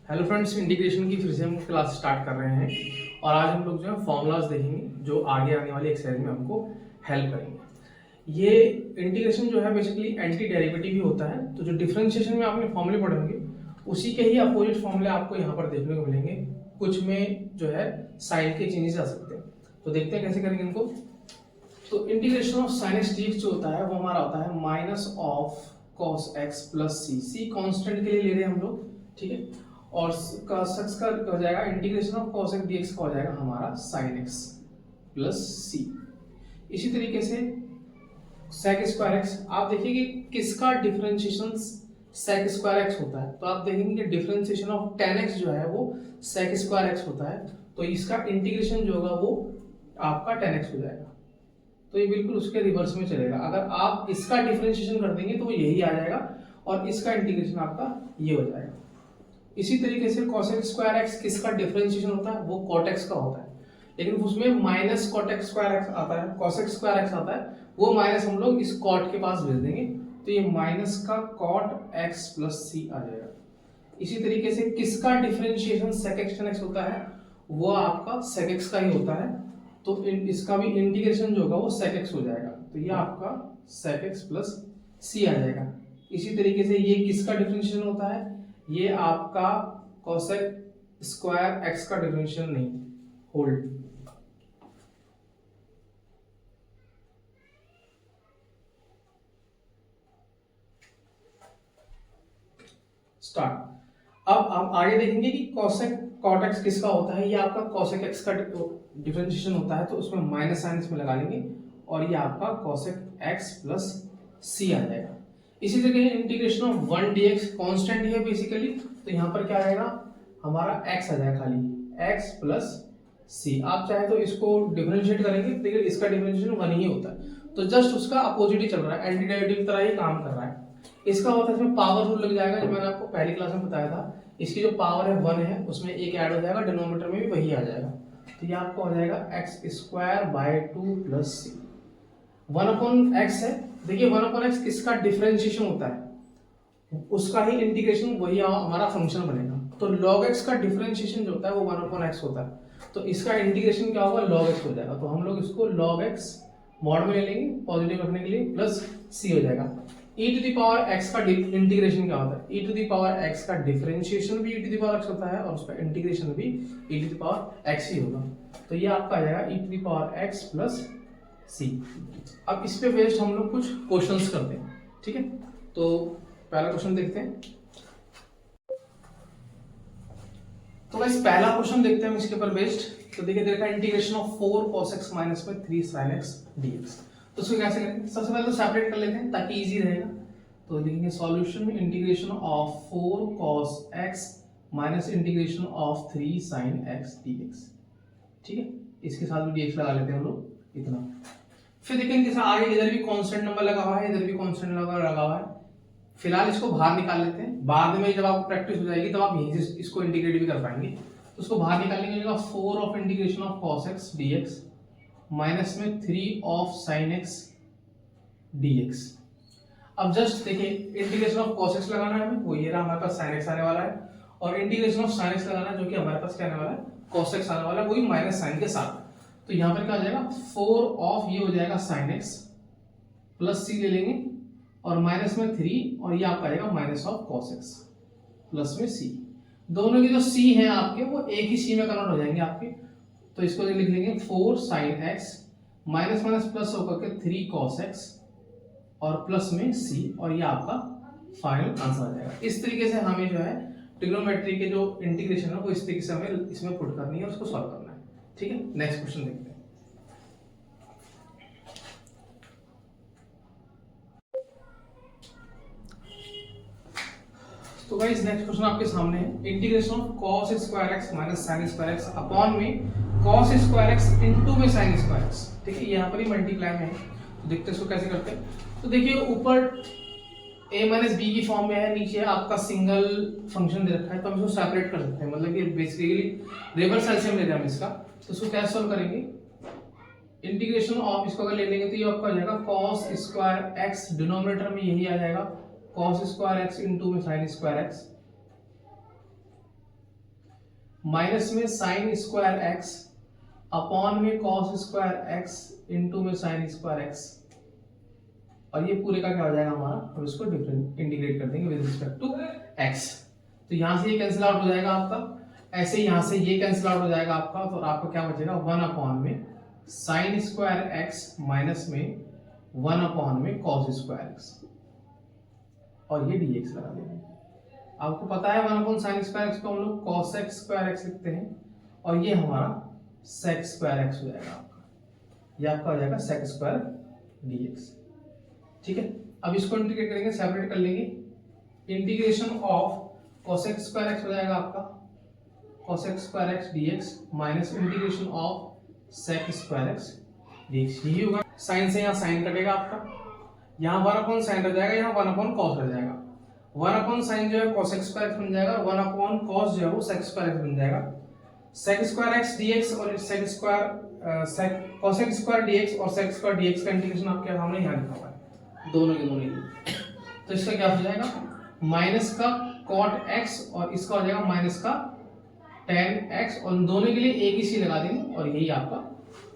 Hello friends, integration की फिर से हम क्लास स्टार्ट कर रहे हैं और आज हम लोग जो है फॉर्मूलाज देखेंगे जो आगे आने वाली एक्सरसाइज में हमको हेल्प करेंगे। ये इंटीग्रेशन जो है बेसिकली एंटी डेरिवेटिव ही होता है। तो जो डिफरेंशिएशन में आपने फॉर्मूले पढ़ेंगे उसी के ही अपोजिट फॉर्मूले आपको यहाँ पर देखने को मिलेंगे। कुछ में जो है साइन के चेंजेस आ सकते हैं, तो देखते हैं कैसे करेंगे इनको। तो integration of sine x dx जो होता है वो हमारा होता है minus of cos x plus C. C constant के लिए ले रहे हैं हम लोग, ठीक है। और cos x का हो जाएगा integration of cos x dx का हो जाएगा हमारा sin x प्लस सी। इसी तरीके से sec स्क्वायर x, आप देखिए कि किसका डिफरेंशिएशन sec स्क्वायर x होता है, तो आप देखेंगे कि डिफरेंशिएशन ऑफ tan x जो है वो sec स्क्वायर x होता है, तो इसका इंटीग्रेशन जो होगा वो आपका tan x हो जाएगा। तो ये बिल्कुल उसके रिवर्स में चलेगा। अगर आप इसका डिफरेंशिएशन कर देंगे तो वो यही आ जाएगा और इसका इंटीग्रेशन आपका ये हो जाएगा। इसी तरीके से cos x स्क्वायर x किसका डिफरेंशिएशन होता है, वो cot x का होता है, लेकिन उसमें minus cot x square x आता है, cos x स्क्वायर x आता है, वो माइनस हम लोग इस cot के पास भेज देंगे, तो ये माइनस का cot x प्लस c आ जाएगा। इसी तरीके से किसका differentiation sec x tan x होता है, वो आपका sec x का ही होता है, तो इसका भी इंटीग्रेशन जो होगा वो sec x हो जाएगा, तो ये आपका sec x प्लस c आ जाएगा। इसी तरीके से ये किसका डिफरेंशिएशन होता है, ये आपका कोसेक स्क्वायर एक्स का डिफरेंशियल नहीं, होल्ड। स्टार्ट। अब हम आगे देखेंगे कि कोसेक कॉट एक्स किसका होता है। ये आपका कोसेक एक्स का डिफरेंशिएशन होता है, तो उसमें माइनस साइन इसमें लगा लेंगे और ये आपका कोसेक एक्स प्लस सी आ जाएगा। इसी तरीके इंटीग्रेशन ऑफ 1 dx कांस्टेंट है बेसिकली, तो यहाँ पर क्या आएगा हमारा x आ जाएगा, खाली x प्लस सी। आप चाहे तो इसको डिफरेंशिएट करेंगे, देखिए इसका डिफरेंशिएशन 1 ही होता है, तो जस्ट उसका अपोजिट ही चल रहा है, एंटी डेरिवेटिव तरह ही काम कर रहा है। इसका होता है इसमें पावर रूल लग जाएगा, जो मैंने आपको पहली क्लास में बताया था। इसकी जो पावर है 1 है, उसमें एक ऐड हो जाएगा, डिनोमिनेटर में भी वही आ जाएगा, तो ये आपको हो जाएगा x square by 2 plus C. 1 upon x है, देखिए 1 अपॉन एक्स किसका डिफरेंशिएशन होता है, उसका ही इंटीग्रेशन वही हमारा फंक्शन बनेगा। तो log x का डिफरेंशिएशन जो होता है वो 1 अपॉन एक्स होता है, तो इसका इंटीग्रेशन क्या होगा, log x हो जाएगा। तो हम लोग इसको log x मॉड में ले लेंगे पॉजिटिव रखने के लिए, प्लस c हो जाएगा। e to the power x का इंटीग्रेशन क्या होता है, e to the power x का डिफरेंशिएशन भी e to the power x होता है और उसका इंटीग्रेशन भी e to the power x ही होगा, तो ये आपका आ जाएगा e to the power x plus C. अब इस पे बेस्ड हम लोग कुछ क्वेश्चंस करते हैं, ठीक है। तो पहला क्वेश्चन देखते हैं। तो गाइस पहला क्वेश्चन देखते हैं हम इसके ऊपर बेस्ड। तो देखिए दे रखा है integration of 4 cos x minus में 3 sin x dx। तो इसको कैसे करेंगे, सबसे पहले तो सेपरेट कर लेते हैं ताकि इजी रहेगा। तो लिखेंगे solution integration of 4 cos x minus integration of 3 sin x dx, ठीक है। इसके साथ भी dx लगा लेते हैं हम लोग इतना। फिर देखेंगे जैसा आगे इधर भी कांस्टेंट नंबर लगा हुआ है, इधर भी कांस्टेंट नंबर लगा हुआ है। फिलहाल इसको बाहर निकाल लेते हैं, बाद में जब आपको प्रैक्टिस हो जाएगी तब आप यहीं से इसको इंटीग्रेट भी कर पाएंगे। तो उसको बाहर निकालने के लिए 4 of integration of cos x dx minus में 3 ऑफ sin x dx। अब जस्ट देखिए इंटीग्रेशन ऑफ cos x लगाना है हमें, वो ये रहा हमारे पास sin x आने वाला है, और इंटीग्रेशन ऑफ sin x लगाना है जो कि हमारे पास क्या आने वाला है, cos x आने वाला है, वही माइनस साइन के साथ। तो यहाँ पर क्या आ जाएगा 4 ऑफ ये हो जाएगा sin x प्लस c ले लेंगे और माइनस में 3 और ये आपका आ जाएगा minus of cos x plus में c। दोनों के जो c हैं आपके वो एक ही c में कन्वर्ट हो जाएंगे आपके, तो इसको लिख लेंगे 4 sin x minus minus plus होकर के 3 cos x और प्लस में c, और ये आपका फाइनल आंसर आ जाएगा। इस तरीके से हमें जो है ट्रिग्नोमेट्री के जो इंटीग्रेशन है वो इस तरीके से हमें इसमें पुट करनी है, उसको सॉल्व करना है, ठीक है। नेक्स्ट क्वेश्चन देखते हैं। तो गाइस नेक्स्ट क्वेश्चन आपके सामने है integration of cos square x minus sin square x upon में cos स्क्वायर x इनटू में sin स्क्वायर x, ठीक है। यहाँ पर ही मल्टीप्लाई में है, तो देखते हैं इसको कैसे करते हैं। तो देखिए ऊपर a माइनस बी की फॉर्म में है, नीचे आपका सिंगल फंक्शन दे रखा है, तो हम इसको सेपरेट कर सकते हैं, मतलब कि बेसिकली रिवर्स एलसीएम ले रहे हैं हम इसका। तो इसको कैसे सॉल्व करेंगे, इंटीग्रेशन ऑफ इसको अगर ले लेंगे तो ये आपका हो जाएगा cos स्क्वायर x, डिनोमिनेटर में यही आ जाएगा cos स्क्वायर x इनटू में sin स्क्वायर x माइनस में साइन स्क्वायर एक्स अपॉन में कॉस स्क्वायर एक्स इंटू में साइन स्क्वायर एक्स, और ये पूरे का क्या हो जाएगा हमारा, हम इसको डिफरेंट इंटीग्रेट कर देंगे विद रिस्पेक्ट टू एक्स। तो यहां से ये कैंसिल आउट हो जाएगा आपका, ऐसे ही यहां से ये कैंसिल आउट हो जाएगा आपका, तो आपका क्या बचेगा 1 अपॉन में साइन स्क्वायर एक्स माइनस में 1 अपॉन में कॉस स्क्वायर एक्स, और ये dx लगा देंगे। आपको पता है 1 अपॉन साइन स्क्वायर एक्स को हम लोग कॉस एक्स स्क्वायर एक्स लिखते हैं, और ये हमारा सेक स्क्वायर एक्स हो जाएगा आपका, ये आपका हो जाएगा सेक स्क्वायर dx। ठीक है, अब इसको इंटीग्रेट करेंगे, सेपरेट कर लेंगे। Integration of cosec square x हो जाएगा आपका cosec square x dx minus integration of sec square x dx, यही होगा। साइन से यहाँ साइन कटेगा आपका, यहाँ 1 अपॉन साइन रह जाएगा, यहाँ 1 अपॉन कॉस रह जाएगा। 1 अपॉन साइन जो है cosec स्क्वायर एक्स बन जाएगा, 1 अपॉन कॉस जो है वो sec स्क्वायर एक्स बन जाएगा। sec स्क्वायर एक्स dx और sec square cosec square dx और sec स्क्वायर dx का इंटीग्रेशन आपके सामने यहाँ लिखा हुआ है, दोनों के दोनों। तो इसका क्या हो जाएगा, माइनस का cot x और इसका हो जाएगा माइनस का tan x, और दोनों के लिए एक ही सी लगा देंगे, और यही आपका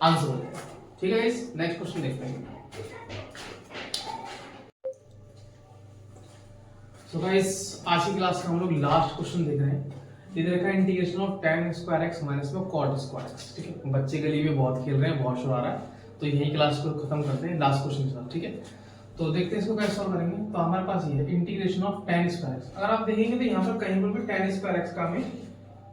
आंसर हो जाएगा। ठीक है गाइस, नेक्स्ट क्वेश्चन देखते हैं। सो गाइस, आज की क्लास का हम लोग लास्ट क्वेश्चन देख रहे हैं। ये देखा integration of tan square x minus में cot स्क्वायर x। ठीक है, बच्चे गली में बहुत खेल रहे हैं, बहुत शोर आ रहा है, तो यही क्लास को खत्म करते हैं लास्ट क्वेश्चन के साथ। ठीक है, तो देखते हैं इसको कैसे सॉल्व करेंगे। तो हमारे पास ये है integration of tan square x। अगर आप देखेंगे तो यहाँ पर कहीं पर भी tan स्क्वायर x का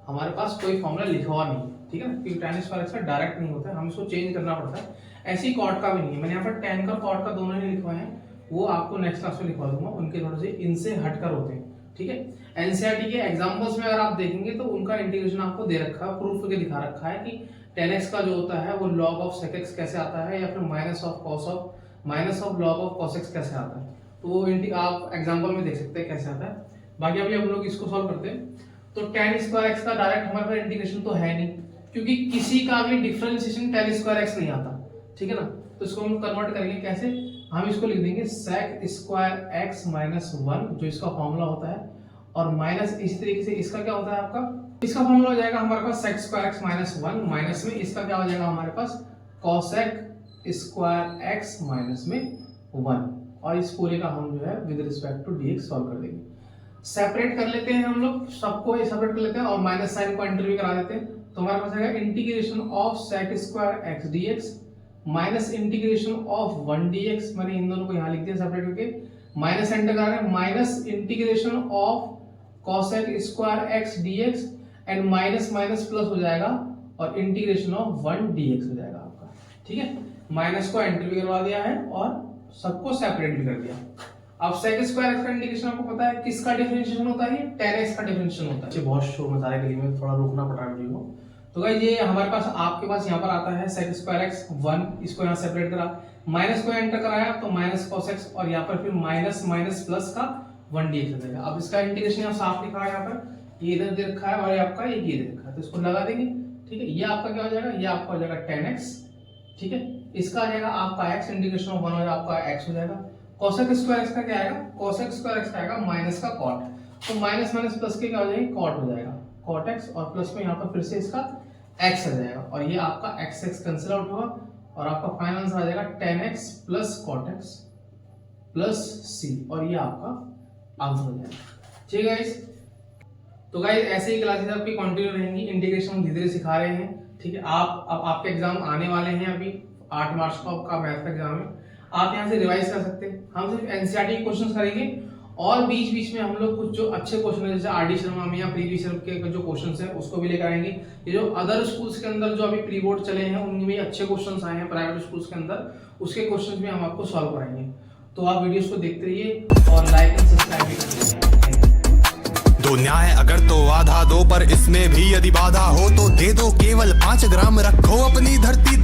हमारे पास कोई फॉर्मूला लिखा हुआ नहीं है। ठीक है ना, क्योंकि tan स्क्वायर x का डायरेक्ट नहीं होता है, हम इसको चेंज करना पड़ता है। ऐसे ही cot का भी नहीं है, मैंने यहाँ पर tan का cot का दोनों ही लिखवाए हैं, वो आपको नेक्स्ट क्लास में लिखवा दूंगा, उनके थोड़े से इनसे हटकर होते हैं। ठीक है, एनसीईआरटी के एग्जांपल्स में अगर आप देखेंगे तो उनका इंटीग्रेशन आपको दे रखा है, प्रूफ करके दिखा रखा है कि tan x का जो होता है वो log ऑफ sec x कैसे आता है, या फिर minus of log of cos x कैसे आता है। तो वो आप एग्जांपल में देख सकते हैं कैसे आता है। बाकी अभी हम लोग इसको सॉल्व करते हैं। तो tan स्क्वायर x का डायरेक्ट हमारे पास इंटीग्रेशन तो है नहीं, क्योंकि किसी का भी डिफरेंशिएशन tan स्क्वायर x नहीं आता। ठीक है ना, तो इसको हम कन्वर्ट करेंगे कैसे, हम इसको लिख देंगे sec स्क्वायर x माइनस 1 जो इसका फॉर्मूला होता है, और माइनस इस तरीके से इसका क्या होता है आपका, इसका फॉर्मूला हो जाएगा हमारे पास sec square x minus 1 minus में इसका क्या हो जाएगा हमारे पास cosec स्क्वायर x माइनस में 1, और इस पूरे का हम जो है with respect to dx solve कर देंगे। सेपरेट कर लेते हैं हम लोग, सबको ये सेपरेट कर लेते हैं और माइनस साइन को एंटर भी करा देते हैं। तो हमारे पास आएगा integration of sec square x dx minus integration of 1 dx, मैंने इन दोनों को यहाँ लिख दिया सेपरेट करके, माइनस एंटर करा रहे हैं, minus integration of cosec square x dx and minus minus plus हो जाएगा, और इंटीग्रेशन ऑफ 1 dx हो जाएगा आपका। ठीक है, माइनस को एंटर भी करवा दिया है और सबको सेपरेट भी कर दिया। अब sec स्क्वायर x का इंटीग्रेशन आपको पता है किसका डिफरेंशिएशन होता है, tan x का डिफरेंशिएशन होता है। बहुत शोर मचा रहा है गली में, थोड़ा रुकना पड़ रहा है वीडियो को। तो गाइस ये हमारे पास आपके पास यहाँ पर आता है sec स्क्वायर x 1, इसको यहाँ सेपरेट करा, माइनस को एंटर कराया तो माइनस cos x, और यहाँ पर फिर माइनस माइनस प्लस का 1 dx हो जाएगा। अब इसका इंटीग्रेशन यहाँ साफ लिखा है, यहाँ पर ये इधर दे रखा है और ये आपका ये दे रखा है, तो इसको लगा देंगे। ठीक है, ये आपका क्या हो जाएगा, ये आपका हो जाएगा tan x। ठीक है, इसका आ जाएगा आपका x, इंटीग्रेशन ऑफ 1 हो जाएगा आपका x हो जाएगा। cosec स्क्वायर x का क्या आएगा, cosec स्क्वायर x का आएगा माइनस का cot, तो माइनस माइनस प्लस के क्या हो जाएगा cot हो जाएगा, cot x, और प्लस में यहाँ पर फिर से इसका x आ जाएगा, और ये आपका x x कैंसिल आउट होगा, और आपका फाइनल आंसर आ जाएगा tan x plus cot x plus c, और ये आपका आंसर हो जाएगा। ठीक है गाइस, तो गाइस ऐसे ही क्लासेस आपकी कंटिन्यू रहेंगी, इंटीग्रेशन धीरे धीरे सिखा रहे हैं। ठीक है, अब आपके एग्जाम आने वाले हैं, अभी 8 मार्च को आपका मैथ का एग्जाम है, आप यहाँ से रिवाइज कर सकते हैं। हम सिर्फ एनसीईआरटी के क्वेश्चंस करेंगे, और बीच बीच में हम लोग कुछ जो अच्छे क्वेश्चन है जैसे आरडी शर्मा में या प्रीवी शर्मा के जो क्वेश्चंस हैं उसको भी लेकर आएंगे। ये जो अदर स्कूल्स के अंदर जो अभी प्री बोर्ड चले हैं उनमें अच्छे क्वेश्चंस आए हैं प्राइवेट स्कूल्स के अंदर, उसके क्वेश्चंस भी हम आपको सॉल्व कराएंगे। तो आप वीडियोस को देखते रहिए और लाइक एंड सब्सक्राइब भी करिए। दो न्याय अगर तो आधा दो, पर इसमें भी यदि बाधा हो तो दे दो, केवल 5 ग्राम रखो अपनी धरती।